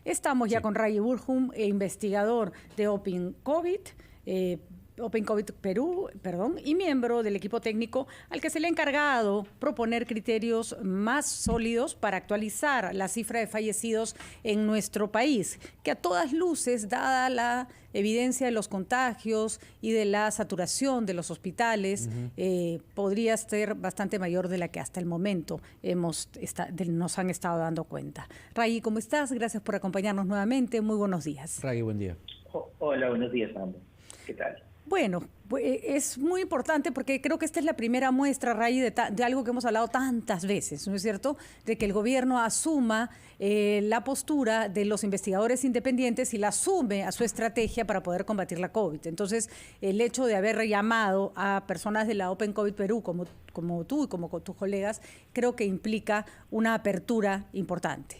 Estamos ya con Ray Burgum, investigador de Open COVID, Open COVID Perú, y miembro del equipo técnico al que se le ha encargado proponer criterios más sólidos para actualizar la cifra de fallecidos en nuestro país, que a todas luces, dada la evidencia de los contagios y de la saturación de los hospitales, podría ser bastante mayor de la que hasta el momento nos han estado dando cuenta. Ray, ¿cómo estás? Gracias por acompañarnos nuevamente. Muy buenos días. Ray, buen día. Hola, buenos días, Amber. ¿Qué tal? Bueno, es muy importante porque creo que esta es la primera muestra, Ray, de algo que hemos hablado tantas veces, ¿no es cierto?, de que el gobierno asuma la postura de los investigadores independientes y la asume a su estrategia para poder combatir la COVID. Entonces, el hecho de haber llamado a personas de la Open COVID Perú, como tú y como tus colegas, creo que implica una apertura importante.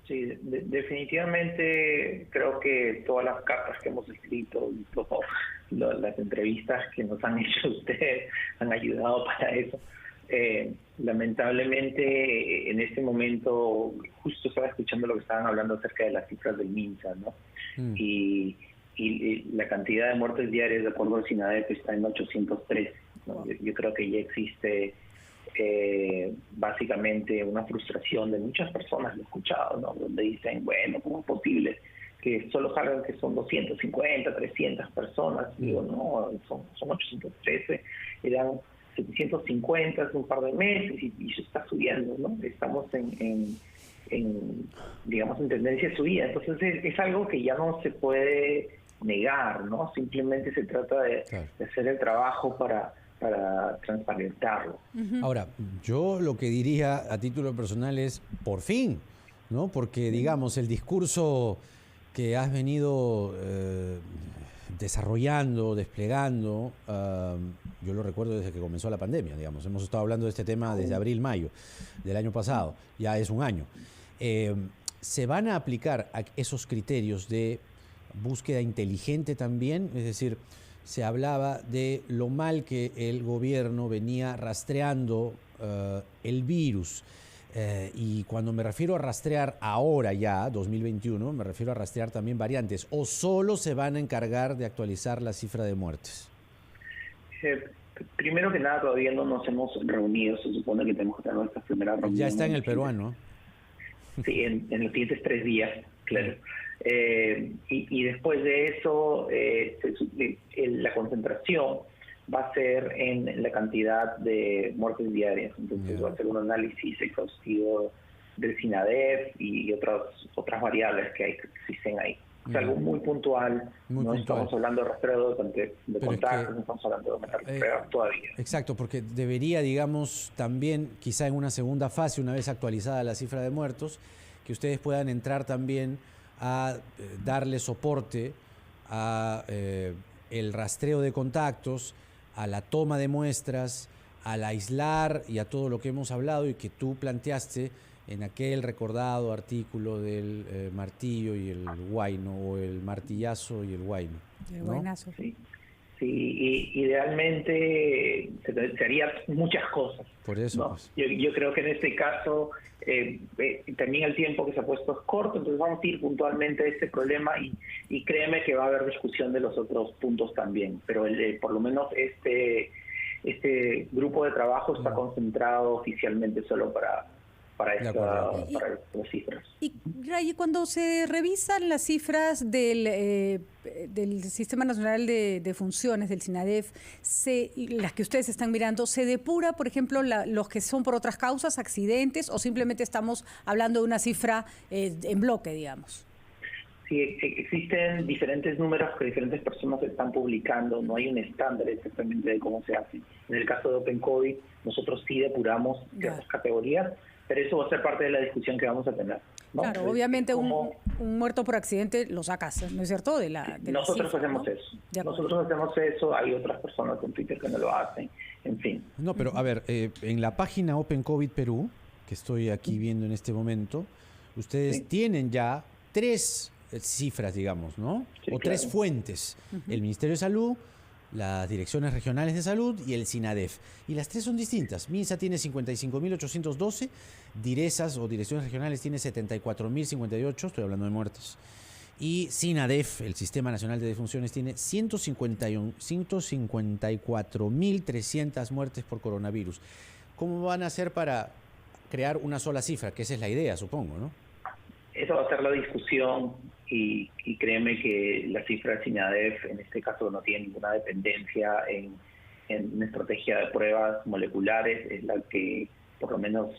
Sí, definitivamente creo que todas las cartas que hemos escrito y todas las entrevistas que nos han hecho ustedes han ayudado para eso. Lamentablemente, en este momento, justo estaba escuchando lo que estaban hablando acerca de las cifras del MINSA, ¿no? Y la cantidad de muertes diarias, de acuerdo al SINADEF, está en 803, ¿no? Yo creo que ya existe básicamente una frustración de muchas personas, lo he escuchado, ¿no?, donde dicen, bueno, ¿cómo es posible que solo salgan que son 250, 300 personas? Digo, no, son 813, eran 750 hace un par de meses y se está subiendo, ¿no? Estamos digamos, en tendencia de subida. Entonces es algo que ya no se puede negar, ¿no? Simplemente se trata de hacer el trabajo para transparentarlo. Ahora, yo lo que diría a título personal es, por fin, ¿no? Porque, digamos, el discurso que has venido desarrollando, desplegando, yo lo recuerdo desde que comenzó la pandemia, digamos. Hemos estado hablando de este tema desde abril, mayo del año pasado, ya es un año. ¿Se van a aplicar a esos criterios de búsqueda inteligente también? Es decir, se hablaba de lo mal que el gobierno venía rastreando el virus. Y cuando me refiero a rastrear ahora ya, 2021, me refiero a rastrear también variantes. ¿O solo se van a encargar de actualizar la cifra de muertes? Primero que nada, todavía no nos hemos reunido. Se supone que tenemos que tener nuestra primera reunión. Ya está en el peruano. Sí, en los siguientes 3 días, claro. Y después de eso, la concentración va a ser en la cantidad de muertes diarias. Entonces va a ser un análisis exhaustivo del SINADEF y otras variables que existen ahí. Es algo muy puntual. Estamos hablando de rastreo de contactos, no estamos hablando de rastreo todavía. Exacto, porque debería, digamos, también, quizá en una segunda fase, una vez actualizada la cifra de muertos, que ustedes puedan entrar también a darle soporte a el rastreo de contactos, a la toma de muestras, al aislar y a todo lo que hemos hablado y que tú planteaste en aquel recordado artículo del martillo y el guayno, o el martillazo y el guayno, ¿no? El guaynazo. Sí, y idealmente se harían muchas cosas. Por eso, ¿no? pues. Yo creo que en este caso también el tiempo que se ha puesto es corto, entonces vamos a ir puntualmente a este problema y créeme que va a haber discusión de los otros puntos también, pero por lo menos este grupo de trabajo está concentrado oficialmente solo para las cifras. Y Ray, cuando se revisan las cifras del Sistema Nacional de Funciones, del SINADEF, las que ustedes están mirando, ¿se depura, por ejemplo, los que son por otras causas, accidentes, o simplemente estamos hablando de una cifra en bloque, digamos? Sí, existen diferentes números que diferentes personas están publicando, no hay un estándar exactamente de cómo se hace. En el caso de Open COVID, nosotros sí depuramos ciertas categorías, pero eso va a ser parte de la discusión que vamos a tener, ¿no? Claro, obviamente un muerto por accidente lo sacas, ¿no es cierto? Nosotros hacemos eso. Nosotros hacemos eso, hay otras personas en Twitter que no lo hacen, en fin. No, pero a ver, en la página Open COVID Perú, que estoy aquí viendo en este momento, ustedes tienen ya 3 cifras, digamos, ¿no? Sí, o 3 fuentes. El Ministerio de Salud, las direcciones regionales de salud y el SINADEF. Y las tres son distintas. MINSA tiene 55.812, DIRESAS o direcciones regionales tiene 74.058, estoy hablando de muertes. Y SINADEF, el Sistema Nacional de Defunciones, tiene 154.300 muertes por coronavirus. ¿Cómo van a hacer para crear una sola cifra? Que esa es la idea, supongo, ¿no? Esa va a ser la discusión y créeme que la cifra de SINADEF en este caso no tiene ninguna dependencia en una estrategia de pruebas moleculares, es la que por lo menos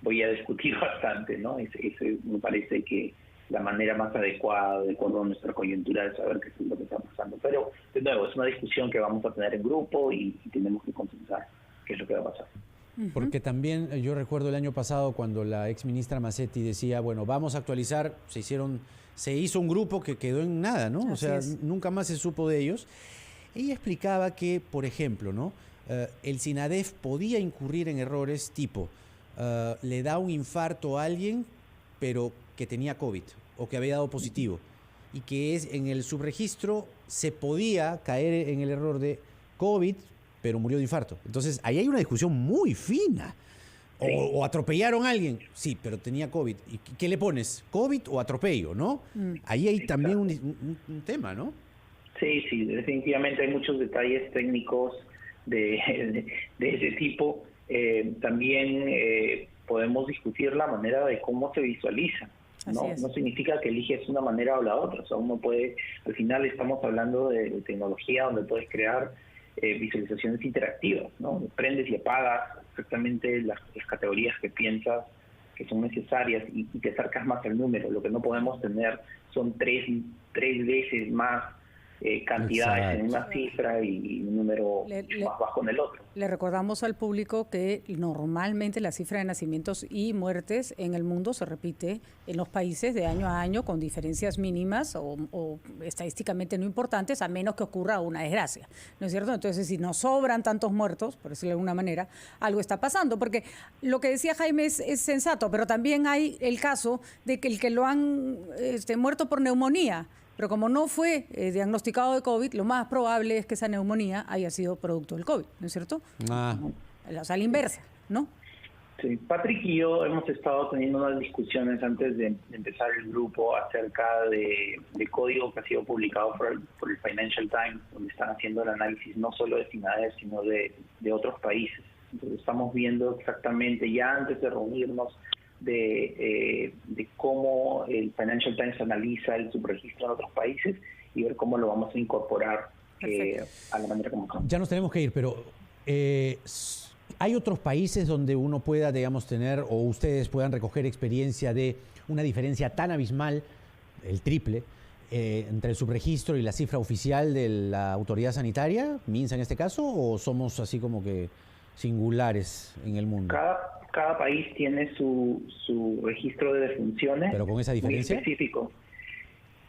voy a discutir bastante, ¿no? Eso me parece que la manera más adecuada de acuerdo a nuestra coyuntura de saber qué es lo que está pasando. Pero, de nuevo, es una discusión que vamos a tener en grupo y tenemos que consensar qué es lo que va a pasar. Porque también yo recuerdo el año pasado cuando la ex ministra Massetti decía, bueno, vamos a actualizar, se hizo un grupo que quedó en nada, ¿no? O sea, nunca más se supo de ellos. Ella explicaba que, por ejemplo, ¿no? El SINADEF podía incurrir en errores tipo, le da un infarto a alguien, pero que tenía COVID o que había dado positivo, y que en el subregistro se podía caer en el error de COVID, pero murió de infarto. Entonces, ahí hay una discusión muy fina. O atropellaron a alguien, sí, pero tenía COVID. ¿Y qué le pones? ¿COVID o atropello, no? Ahí hay también un tema, ¿no? Sí, definitivamente hay muchos detalles técnicos de ese tipo. También podemos discutir la manera de cómo se visualiza. No significa que eliges una manera o la otra. O sea, uno puede, al final estamos hablando de tecnología donde puedes crear visualizaciones interactivas, ¿no? Prendes y apagas exactamente las categorías que piensas que son necesarias y te acercas más al número. Lo que no podemos tener son tres veces más cantidades en una cifra y un número más bajo en el otro. Le recordamos al público que normalmente la cifra de nacimientos y muertes en el mundo se repite en los países de año a año con diferencias mínimas o estadísticamente no importantes, a menos que ocurra una desgracia, ¿no es cierto? Entonces, si nos sobran tantos muertos, por decirlo de alguna manera, algo está pasando, porque lo que decía Jaime es sensato, pero también hay el caso de que el que lo han muerto por neumonía, pero como no fue diagnosticado de COVID, lo más probable es que esa neumonía haya sido producto del COVID, ¿no es cierto? O sea, la inversa, ¿no? Sí, Patrick y yo hemos estado teniendo unas discusiones antes de empezar el grupo acerca de código que ha sido publicado por el Financial Times, donde están haciendo el análisis no solo de SINADEF, sino de otros países. Entonces estamos viendo exactamente, ya antes de reunirnos, de cómo el Financial Times analiza el subregistro en otros países y ver cómo lo vamos a incorporar a la manera como estamos. Ya nos tenemos que ir, pero ¿hay otros países donde uno pueda, digamos, tener o ustedes puedan recoger experiencia de una diferencia tan abismal, el triple, entre el subregistro y la cifra oficial de la autoridad sanitaria, MINSA en este caso, o somos así como que singulares en el mundo? Cada país tiene su registro de defunciones. ¿Pero con esa diferencia? Muy específico.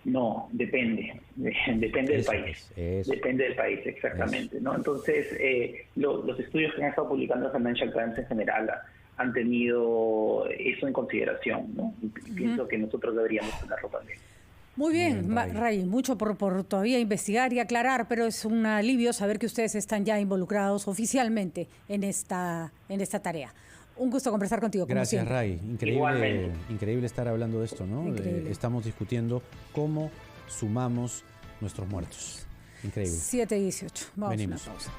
No, depende del país. Depende del país, exactamente. ¿No? Entonces, los estudios que han estado publicando Financial Times en general han tenido eso en consideración, ¿no? Y pienso que nosotros deberíamos tenerlo también. Muy bien, Ray, mucho por todavía investigar y aclarar, pero es un alivio saber que ustedes están ya involucrados oficialmente en esta tarea. Un gusto conversar contigo. Gracias, Ray. Increíble estar hablando de esto, ¿no? Estamos discutiendo cómo sumamos nuestros muertos. Increíble. 7:18. Vamos a una Venimos. pausa.